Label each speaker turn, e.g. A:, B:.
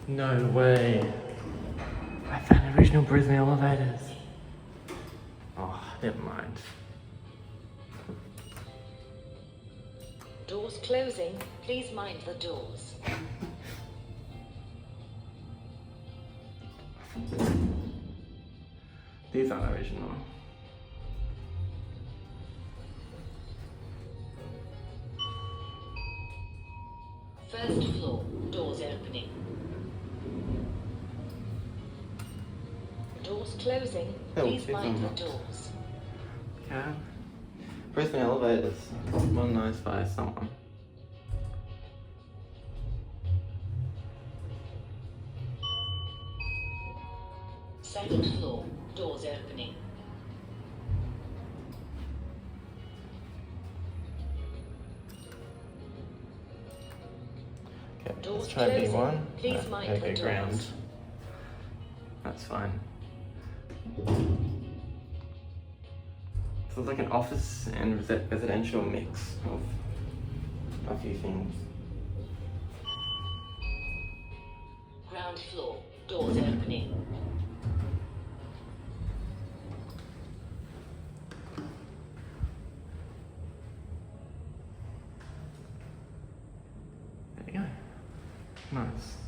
A: No way. I found original Brisbane elevators. Oh, never mind.
B: Doors closing. Please mind the doors.
A: These aren't original.
B: First floor. Doors opening. Doors closing. Please mind the doors.
A: Yeah. Brisbane elevators. Modernised by someone.
B: Second floor. Doors opening.
A: Okay,
B: Doors
A: let's try
B: closing.
A: B1.
B: Please mind the
A: ground.
B: doors.
A: That's fine. So it's like an office and residential mix of a few things.
B: Ground floor. Doors opening.
A: There you go. Nice.